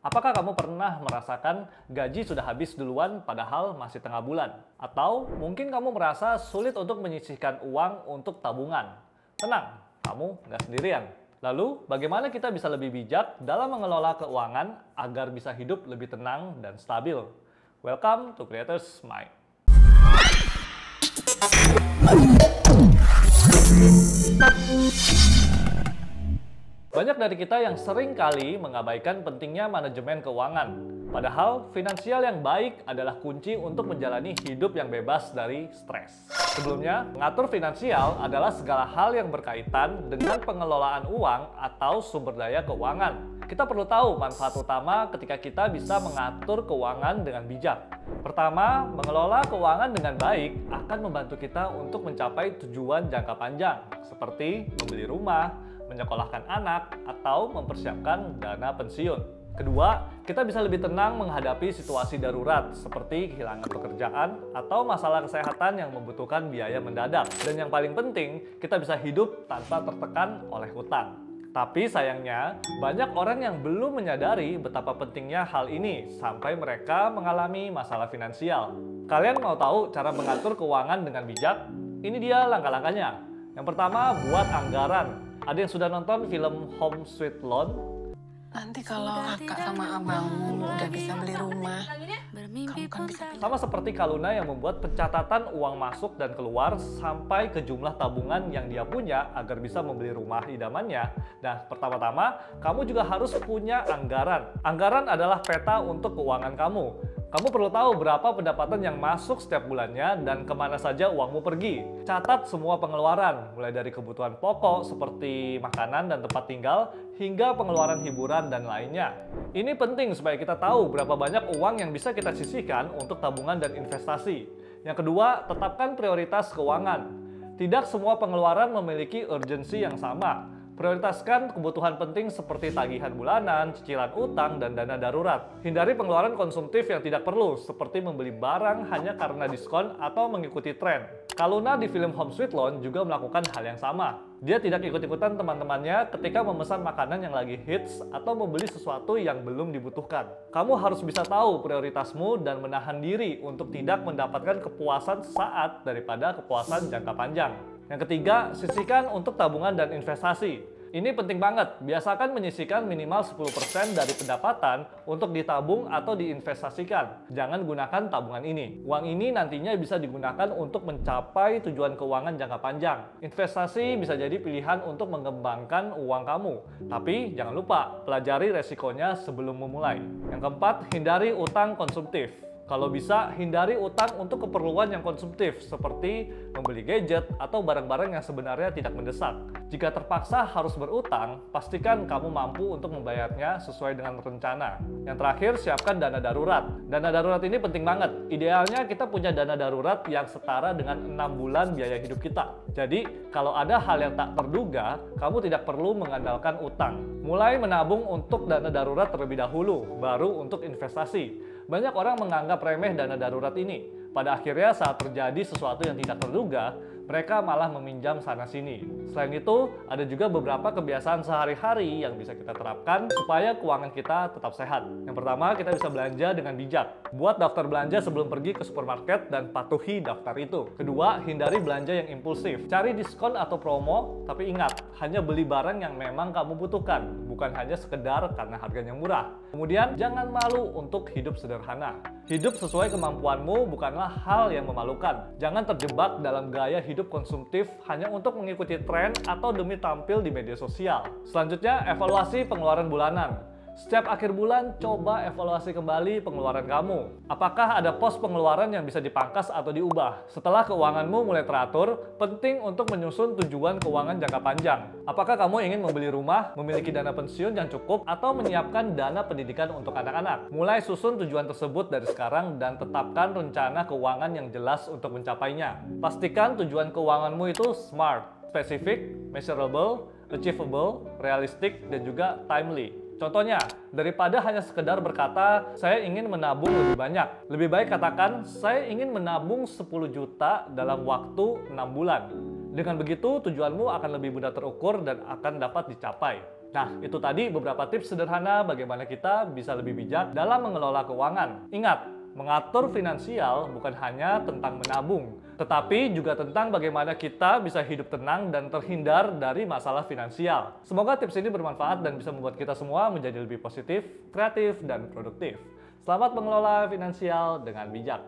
Apakah kamu pernah merasakan gaji sudah habis duluan padahal masih tengah bulan? Atau mungkin kamu merasa sulit untuk menyisihkan uang untuk tabungan? Tenang, kamu nggak sendirian. Lalu, bagaimana kita bisa lebih bijak dalam mengelola keuangan agar bisa hidup lebih tenang dan stabil? Welcome to Creators Mind. Banyak dari kita yang sering kali mengabaikan pentingnya manajemen keuangan. Padahal, finansial yang baik adalah kunci untuk menjalani hidup yang bebas dari stres. Sebelumnya, mengatur finansial adalah segala hal yang berkaitan dengan pengelolaan uang atau sumber daya keuangan. Kita perlu tahu manfaat utama ketika kita bisa mengatur keuangan dengan bijak. Pertama, mengelola keuangan dengan baik akan membantu kita untuk mencapai tujuan jangka panjang, seperti membeli rumah, menyekolahkan anak, atau mempersiapkan dana pensiun. Kedua, kita bisa lebih tenang menghadapi situasi darurat seperti kehilangan pekerjaan atau masalah kesehatan yang membutuhkan biaya mendadak. Dan yang paling penting, kita bisa hidup tanpa tertekan oleh hutang. Tapi sayangnya, banyak orang yang belum menyadari betapa pentingnya hal ini sampai mereka mengalami masalah finansial. Kalian mau tahu cara mengatur keuangan dengan bijak? Ini dia langkah-langkahnya. Yang pertama, buat anggaran. Ada yang sudah nonton film Home Sweet Loan? Nanti kalau kakak sama abangmu udah bisa beli rumah, kamu kan bisa pindah. Sama seperti Kaluna yang membuat pencatatan uang masuk dan keluar sampai ke jumlah tabungan yang dia punya agar bisa membeli rumah idamannya. Nah, pertama-tama, kamu juga harus punya anggaran. Anggaran adalah peta untuk keuangan kamu. Kamu perlu tahu berapa pendapatan yang masuk setiap bulannya dan kemana saja uangmu pergi. Catat semua pengeluaran, mulai dari kebutuhan pokok seperti makanan dan tempat tinggal, hingga pengeluaran hiburan dan lainnya. Ini penting supaya kita tahu berapa banyak uang yang bisa kita sisihkan untuk tabungan dan investasi. Yang kedua, tetapkan prioritas keuangan. Tidak semua pengeluaran memiliki urgensi yang sama. Prioritaskan kebutuhan penting seperti tagihan bulanan, cicilan utang, dan dana darurat. Hindari pengeluaran konsumtif yang tidak perlu, seperti membeli barang hanya karena diskon atau mengikuti tren. Kaluna di film Home Sweet Loan juga melakukan hal yang sama. Dia tidak ikut-ikutan teman-temannya ketika memesan makanan yang lagi hits atau membeli sesuatu yang belum dibutuhkan. Kamu harus bisa tahu prioritasmu dan menahan diri untuk tidak mendapatkan kepuasan sesaat daripada kepuasan jangka panjang. Yang ketiga, sisihkan untuk tabungan dan investasi. Ini penting banget, biasakan menyisihkan minimal 10% dari pendapatan untuk ditabung atau diinvestasikan. Jangan gunakan tabungan ini. Uang ini nantinya bisa digunakan untuk mencapai tujuan keuangan jangka panjang. Investasi bisa jadi pilihan untuk mengembangkan uang kamu. Tapi jangan lupa, pelajari resikonya sebelum memulai. Yang keempat, hindari utang konsumtif. Kalau bisa, hindari utang untuk keperluan yang konsumtif, seperti membeli gadget atau barang-barang yang sebenarnya tidak mendesak. Jika terpaksa harus berutang, pastikan kamu mampu untuk membayarnya sesuai dengan rencana. Yang terakhir, siapkan dana darurat. Dana darurat ini penting banget. Idealnya kita punya dana darurat yang setara dengan 6 bulan biaya hidup kita. Jadi, kalau ada hal yang tak terduga, kamu tidak perlu mengandalkan utang. Mulai menabung untuk dana darurat terlebih dahulu, baru untuk investasi. Banyak orang menganggap remeh dana darurat ini. Pada akhirnya saat terjadi sesuatu yang tidak terduga, mereka malah meminjam sana-sini. Selain itu, ada juga beberapa kebiasaan sehari-hari yang bisa kita terapkan supaya keuangan kita tetap sehat. Yang pertama, kita bisa belanja dengan bijak. Buat daftar belanja sebelum pergi ke supermarket dan patuhi daftar itu. Kedua, hindari belanja yang impulsif. Cari diskon atau promo, tapi ingat, hanya beli barang yang memang kamu butuhkan, bukan hanya sekedar karena harganya murah. Kemudian, jangan malu untuk hidup sederhana. Hidup sesuai kemampuanmu bukanlah hal yang memalukan. Jangan terjebak dalam gaya hidup konsumtif hanya untuk mengikuti tren atau demi tampil di media sosial. Selanjutnya, evaluasi pengeluaran bulanan. Setiap akhir bulan, coba evaluasi kembali pengeluaran kamu. Apakah ada pos pengeluaran yang bisa dipangkas atau diubah? Setelah keuanganmu mulai teratur, penting untuk menyusun tujuan keuangan jangka panjang. Apakah kamu ingin membeli rumah, memiliki dana pensiun yang cukup, atau menyiapkan dana pendidikan untuk anak-anak? Mulai susun tujuan tersebut dari sekarang dan tetapkan rencana keuangan yang jelas untuk mencapainya. Pastikan tujuan keuanganmu itu smart, spesifik, measurable, achievable, realistic, dan juga timely. Contohnya, daripada hanya sekedar berkata, saya ingin menabung lebih banyak. Lebih baik katakan, saya ingin menabung 10 juta dalam waktu 6 bulan. Dengan begitu, tujuanmu akan lebih mudah terukur dan akan dapat dicapai. Nah, itu tadi beberapa tips sederhana bagaimana kita bisa lebih bijak dalam mengelola keuangan. Ingat, mengatur finansial bukan hanya tentang menabung, tetapi juga tentang bagaimana kita bisa hidup tenang dan terhindar dari masalah finansial. Semoga tips ini bermanfaat dan bisa membuat kita semua menjadi lebih positif, kreatif, dan produktif. Selamat mengelola finansial dengan bijak.